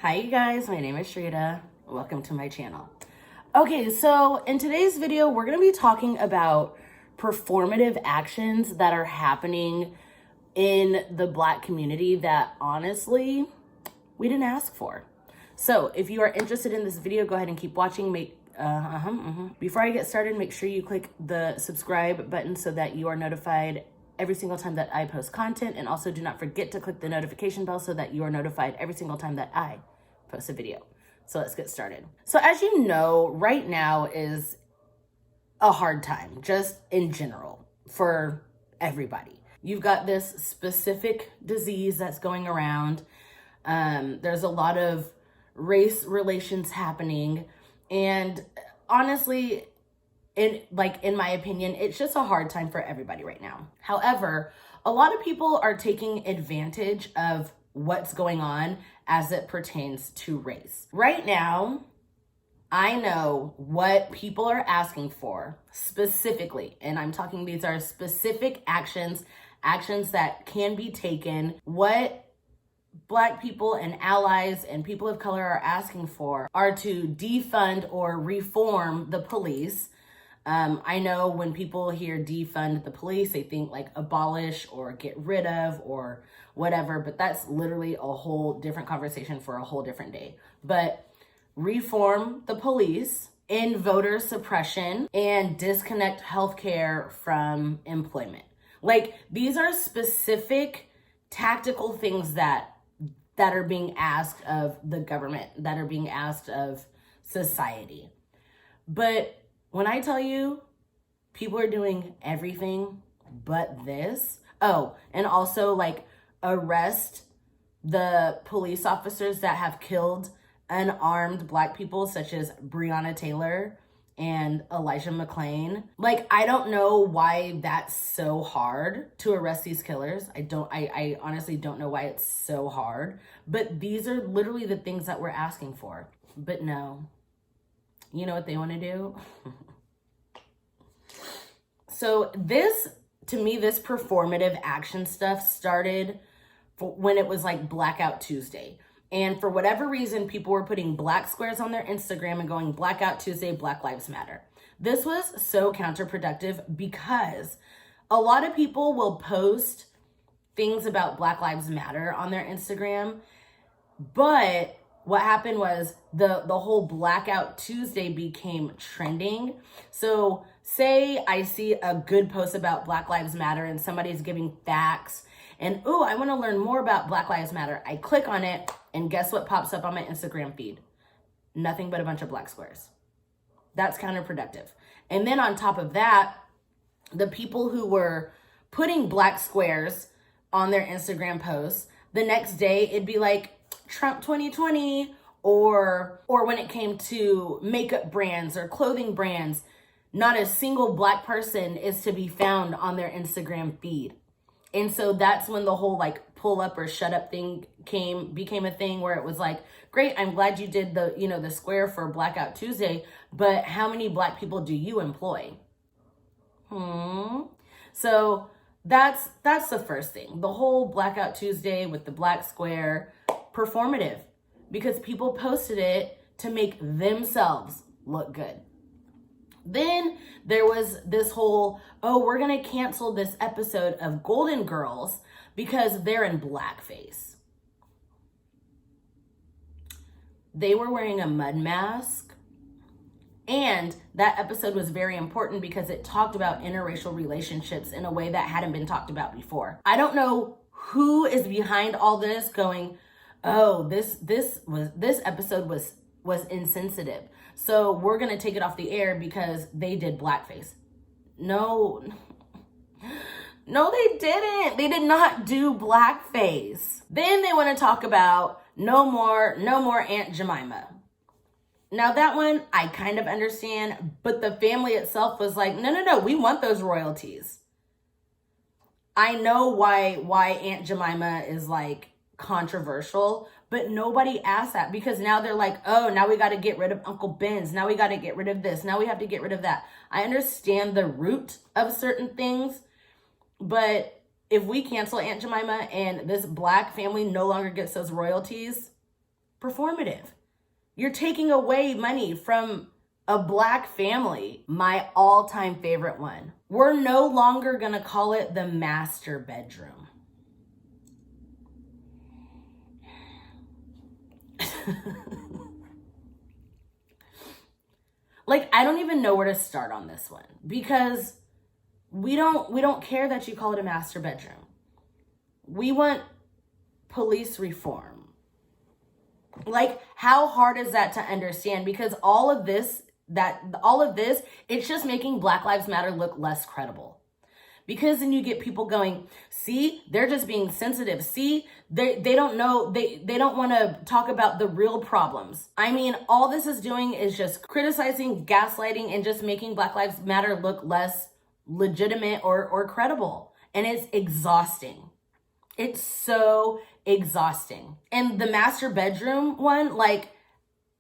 Hi you guys, my name is Cherita. Welcome to my channel. Okay, so in today's video, we're gonna be talking about performative actions that are happening in the Black community that honestly, we didn't ask for. So if you are interested in this video, go ahead and keep watching. Before I get started, make sure you click the subscribe button so that you are notified every single time that I post content, and also do not forget to click the notification bell so that you are notified every single time that I post a video. So let's get started. So as you know, right now is a hard time, just in general, for everybody. You've got this specific disease that's going around. There's a lot of race relations happening, and honestly, in my opinion, it's just a hard time for everybody right now. However, a lot of people are taking advantage of what's going on as it pertains to race. Right now, I know what people are asking for specifically, and I'm talking these are specific actions that can be taken. What Black people and allies and people of color are asking for are to defund or reform the police. I know when people hear defund the police, they think like abolish or get rid of or whatever, but that's literally a whole different conversation for a whole different day. But reform the police, end voter suppression, and disconnect healthcare from employment. Like, these are specific tactical things that are being asked of the government, that are being asked of society. But when I tell you people are doing everything but this, oh, and also like arrest the police officers that have killed unarmed Black people, such as Breonna Taylor and Elijah McClain. Like, I don't know why that's so hard to arrest these killers. I honestly don't know why it's so hard, but these are literally the things that we're asking for. But no, you know what they want to do? So this, to me, this performative action stuff started when it was like Blackout Tuesday. And for whatever reason, people were putting black squares on their Instagram and going Blackout Tuesday, Black Lives Matter. This was so counterproductive because a lot of people will post things about Black Lives Matter on their Instagram, but what happened was the whole Blackout Tuesday became trending. So say I see a good post about Black Lives Matter and somebody's giving facts and, oh, I want to learn more about Black Lives Matter. I click on it and guess what pops up on my Instagram feed? Nothing but a bunch of black squares. That's counterproductive. And then on top of that, the people who were putting black squares on their Instagram posts, the next day it'd be like, Trump 2020, or when it came to makeup brands or clothing brands, not a single Black person is to be found on their Instagram feed. And so that's when the whole like pull up or shut up thing became a thing where it was like, great, I'm glad you did the square for Blackout Tuesday, but how many Black people do you employ? So that's the first thing. The whole Blackout Tuesday with the black square, performative, because people posted it to make themselves look good. Then there was this whole, oh, we're going to cancel this episode of Golden Girls because they're in blackface. They were wearing a mud mask, and that episode was very important because it talked about interracial relationships in a way that hadn't been talked about before. I don't know who is behind all this going, oh, this episode was insensitive, so we're gonna take it off the air because they did blackface. No, they didn't. They did not do blackface. Then they want to talk about no more Aunt Jemima. Now that one I kind of understand, but the family itself was like, no, we want those royalties. I know why Aunt Jemima is like controversial, but nobody asked that because now they're like, oh, now we got to get rid of Uncle Ben's. Now we got to get rid of this. Now we have to get rid of that. I understand the root of certain things, but if we cancel Aunt Jemima and this Black family no longer gets those royalties, performative. You're taking away money from a Black family. My all-time favorite one. We're no longer gonna call it the master bedroom. Like, I don't even know where to start on this one, because we don't care that you call it a master bedroom. We want police reform. Like, how hard is that to understand? Because all of this, it's just making Black Lives Matter look less credible. Because then you get people going, see, they're just being sensitive. See, they don't know, they don't want to talk about the real problems. I mean, all this is doing is just criticizing, gaslighting, and just making Black Lives Matter look less legitimate or credible. And it's exhausting. It's so exhausting. And the master bedroom one, like,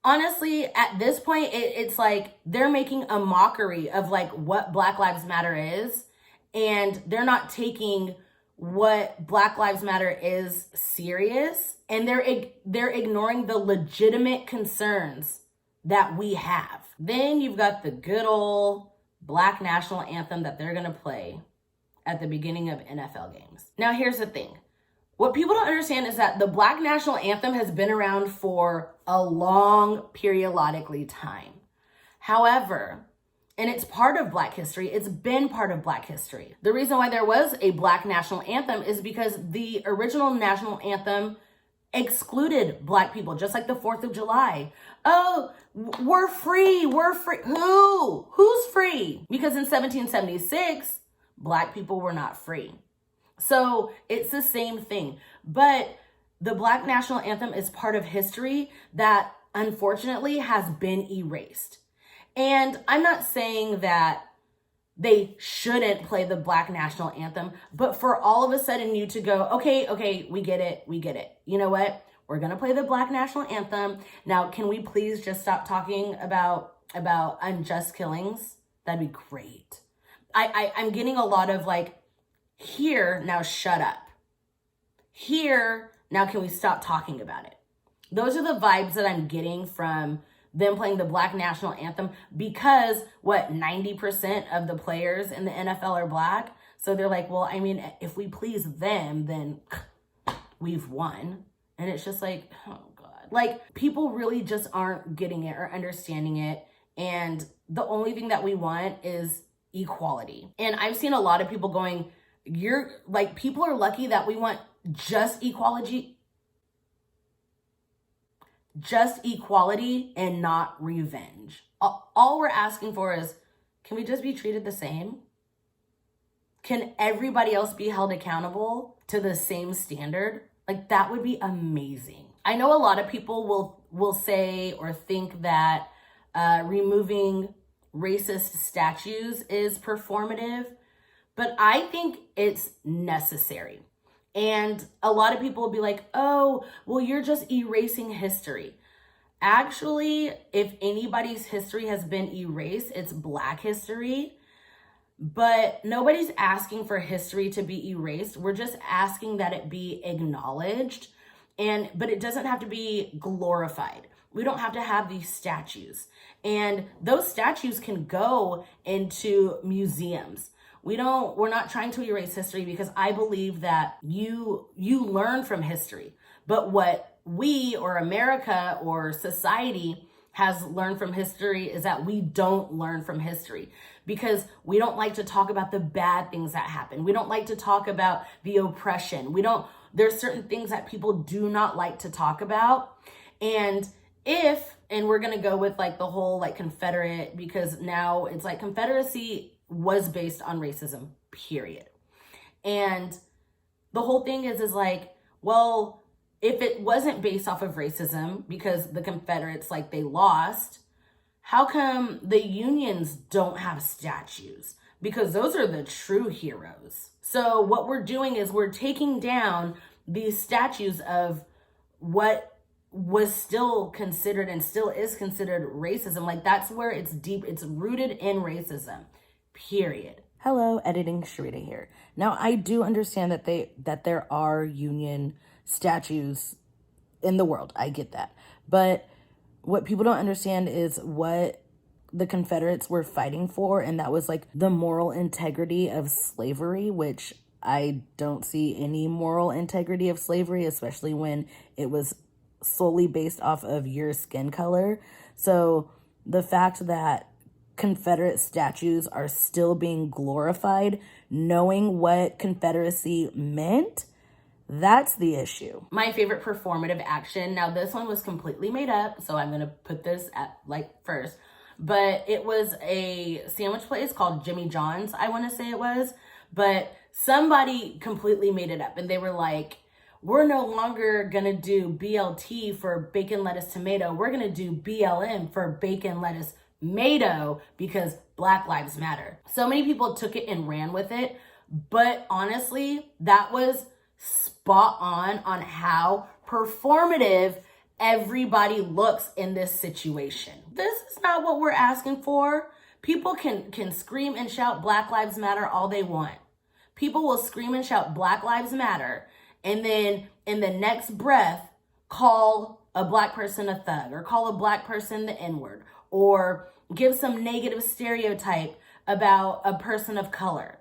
honestly, at this point, it's like they're making a mockery of like what Black Lives Matter is. And they're not taking what Black Lives Matter is serious, and they're ignoring the legitimate concerns that we have. Then you've got the good old Black national anthem that they're gonna play at the beginning of NFL games. Now, here's the thing. What people don't understand is that the Black national anthem has been around for a long periodically time. However, and it's part of Black history. It's been part of Black history. The reason why there was a Black national anthem is because the original national anthem excluded Black people, just like the 4th of July. Oh, we're free. Who's free? Because in 1776, Black people were not free. So it's the same thing. But the Black national anthem is part of history that unfortunately has been erased. And I'm not saying that they shouldn't play the Black national anthem, but for all of a sudden you to go, okay, we get it. You know what? We're going to play the Black national anthem. Now, can we please just stop talking about unjust killings? That'd be great. I'm getting a lot of like, here, now shut up. Here, now can we stop talking about it? Those are the vibes that I'm getting from them playing the Black national anthem, because 90% of the players in the NFL are Black. So they're like, well, I mean, if we please them, then we've won. And it's just like, oh God. Like, people really just aren't getting it or understanding it. And the only thing that we want is equality. And I've seen a lot of people going, you're like, people are lucky that we want just equality and not revenge. All we're asking for is, can we just be treated the same? Can everybody else be held accountable to the same standard? Like, that would be amazing. I know a lot of people will say or think that removing racist statues is performative, but I think it's necessary. And a lot of people will be like, oh, well, you're just erasing history. Actually, if anybody's history has been erased, it's Black history. But nobody's asking for history to be erased. We're just asking that it be acknowledged. But it doesn't have to be glorified. We don't have to have these statues. And those statues can go into museums. We're not trying to erase history, because I believe that you learn from history. But what we or America or society has learned from history is that we don't learn from history, because we don't like to talk about the bad things that happen. We don't like to talk about the oppression. There's certain things that people do not like to talk about. And we're going to go with like the whole like Confederate, because now it's like Confederacy was based on racism, period. And the whole thing is like, well, if it wasn't based off of racism, because the Confederates, like, they lost, how come the Unions don't have statues? Because those are the true heroes. So what we're doing is we're taking down these statues of what was still considered and still is considered racism. Like, that's where it's deep. It's rooted in racism. Period. Hello, editing Cherita here. Now, I do understand that there are Union statues in the world. I get that. But what people don't understand is what the Confederates were fighting for, and that was like the moral integrity of slavery, which I don't see any moral integrity of slavery, especially when it was solely based off of your skin color. So the fact that Confederate statues are still being glorified, knowing what Confederacy meant, that's the issue. My favorite performative action, now this one was completely made up, so I'm going to put this at like first, but it was a sandwich place called Jimmy John's, I want to say it was, but somebody completely made it up, and they were like, we're no longer going to do BLT for bacon, lettuce, tomato. We're going to do BLM for bacon, lettuce, tomato, because Black Lives Matter. So many people took it and ran with it, but honestly, that was spot on how performative everybody looks in this situation. This is not what we're asking for. People can scream and shout Black Lives Matter all they want. People will scream and shout Black Lives Matter, and then in the next breath, call a black person a thug, or call a black person the N-word, or give some negative stereotype about a person of color.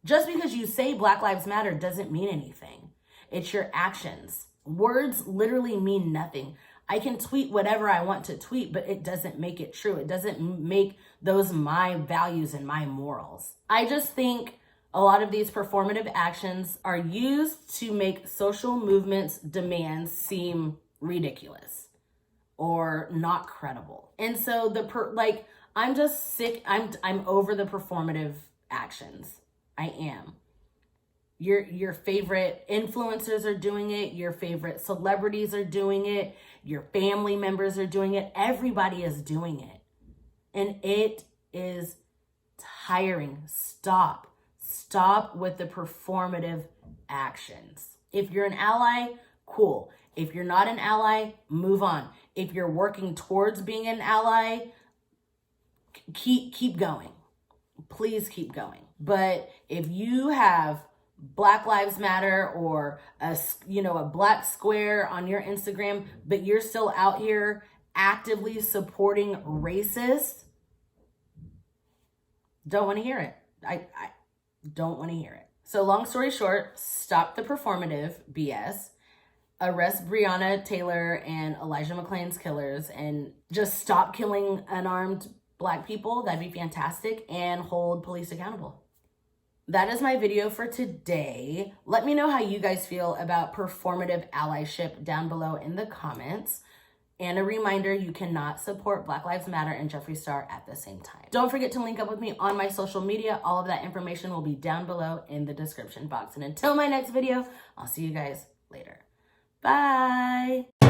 Just because you say Black Lives Matter doesn't mean anything. It's your actions. Words literally mean nothing. I can tweet whatever I want to tweet, but it doesn't make it true. It doesn't make those my values and my morals. I just think a lot of these performative actions are used to make social movements' demands seem ridiculous or not credible. And so I'm just sick. I'm over the performative actions. I am. Your favorite influencers are doing it. Your favorite celebrities are doing it. Your family members are doing it. Everybody is doing it. And it is tiring. Stop with the performative actions. If you're an ally, cool. If you're not an ally, move on. If you're working towards being an ally, keep going. Please keep going. But if you have Black Lives Matter or a black square on your Instagram, but you're still out here actively supporting racists, don't want to hear it. I don't want to hear it. So long story short, stop the performative BS, arrest Breonna Taylor and Elijah McClain's killers, and just stop killing unarmed Black people. That'd be fantastic. And hold police accountable. That is my video for today. Let me know how you guys feel about performative allyship down below in the comments. And a reminder, you cannot support Black Lives Matter and Jeffree Star at the same time. Don't forget to link up with me on my social media. All of that information will be down below in the description box. And until my next video, I'll see you guys later. Bye.